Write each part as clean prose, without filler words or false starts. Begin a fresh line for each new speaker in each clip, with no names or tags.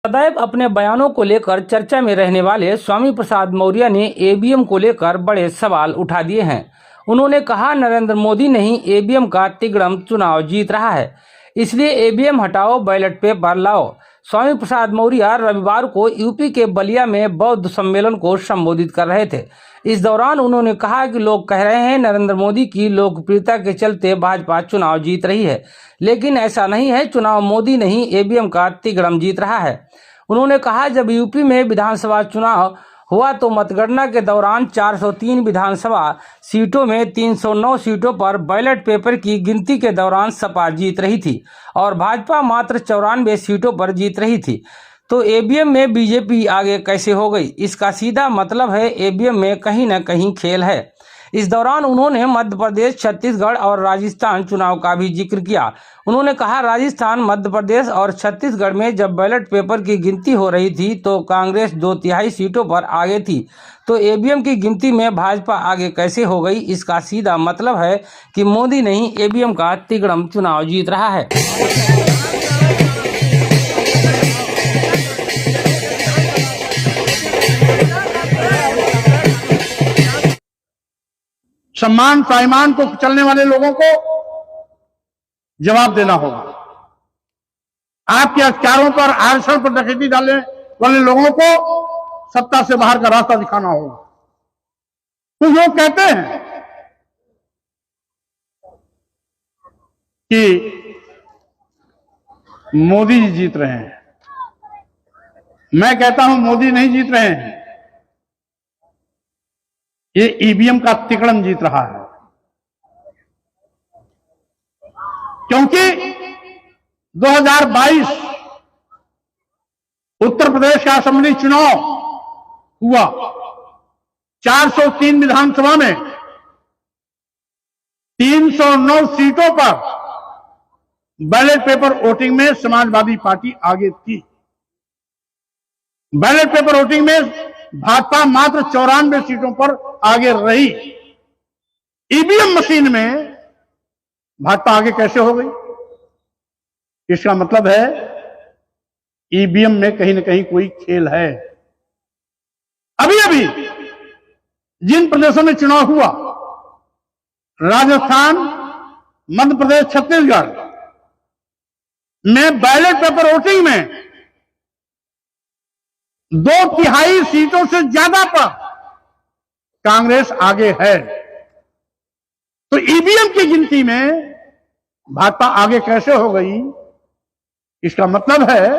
सदैव अपने बयानों को लेकर चर्चा में रहने वाले स्वामी प्रसाद मौर्य ने ईवीएम को लेकर बड़े सवाल उठा दिए हैं। उन्होंने कहा, नरेंद्र मोदी नहीं ईवीएम का तिगड़म चुनाव जीत रहा है, इसलिए ईवीएम हटाओ, बैलेट पेपर लाओ। स्वामी प्रसाद मौर्य रविवार को यूपी के बलिया में बौद्ध सम्मेलन को संबोधित कर रहे थे। इस दौरान उन्होंने कहा कि लोग कह रहे हैं नरेंद्र मोदी की लोकप्रियता के चलते भाजपा चुनाव जीत रही है, लेकिन ऐसा नहीं है। चुनाव मोदी नहीं ईवीएम का तिगड़म जीत रहा है। उन्होंने कहा, जब यूपी में विधानसभा चुनाव हुआ तो मतगणना के दौरान 403 विधानसभा सीटों में 309 सीटों पर बैलेट पेपर की गिनती के दौरान सपा जीत रही थी और भाजपा मात्र 94 सीटों पर जीत रही थी। तो ईवीएम में बीजेपी आगे कैसे हो गई? इसका सीधा मतलब है ईवीएम में कहीं न कहीं खेल है। इस दौरान उन्होंने मध्य प्रदेश, छत्तीसगढ़ और राजस्थान चुनाव का भी जिक्र किया। उन्होंने कहा, राजस्थान, मध्य प्रदेश और छत्तीसगढ़ में जब बैलेट पेपर की गिनती हो रही थी तो कांग्रेस 2/3 सीटों पर आगे थी, तो ईवीएम की गिनती में भाजपा आगे कैसे हो गई? इसका सीधा मतलब है कि मोदी नहीं ईवीएम का तिगड़म चुनाव जीत रहा है।
सम्मान स्वाभिमान को कुचलने वाले लोगों को जवाब देना होगा। आपके अधिकारों पर, आरक्षण पर डकैती डालने वाले लोगों को सत्ता से बाहर का रास्ता दिखाना होगा। कुछ लोग कहते हैं कि मोदी जी जीत रहे हैं। मैं कहता हूं मोदी नहीं जीत रहे हैं, ये ईवीएम का तिकड़म जीत रहा है। क्योंकि 2022 उत्तर प्रदेश का असेंबली चुनाव हुआ, 403 विधानसभा में 309 सीटों पर बैलेट पेपर वोटिंग में समाजवादी पार्टी आगे थी। बैलेट पेपर वोटिंग में भाजपा मात्र 94 सीटों पर आगे रही। ईवीएम मशीन में भाजपा आगे कैसे हो गई? इसका मतलब है ईवीएम में कहीं ना कहीं कोई खेल है। अभी अभी जिन प्रदेशों में चुनाव हुआ, राजस्थान, मध्य प्रदेश, छत्तीसगढ़ में बैलेट पेपर वोटिंग में 2/3 सीटों से ज्यादा पर कांग्रेस आगे है। तो ईवीएम की गिनती में भाजपा आगे कैसे हो गई? इसका मतलब है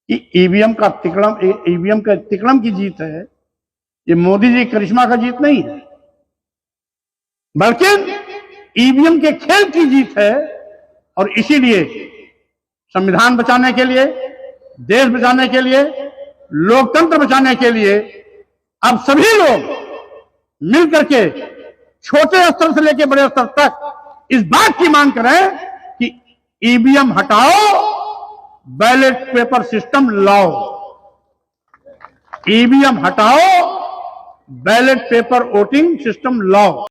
कि ईवीएम का तिकड़म की जीत है। ये मोदी जी करिश्मा का जीत नहीं है, बल्कि ईवीएम के खेल की जीत है। और इसीलिए संविधान बचाने के लिए, देश बचाने के लिए, लोकतंत्र बचाने के लिए अब सभी लोग मिलकर के छोटे स्तर से लेकर बड़े स्तर तक इस बात की मांग करें कि ईवीएम हटाओ, बैलेट पेपर सिस्टम लाओ। ईवीएम हटाओ, बैलेट पेपर वोटिंग सिस्टम लाओ।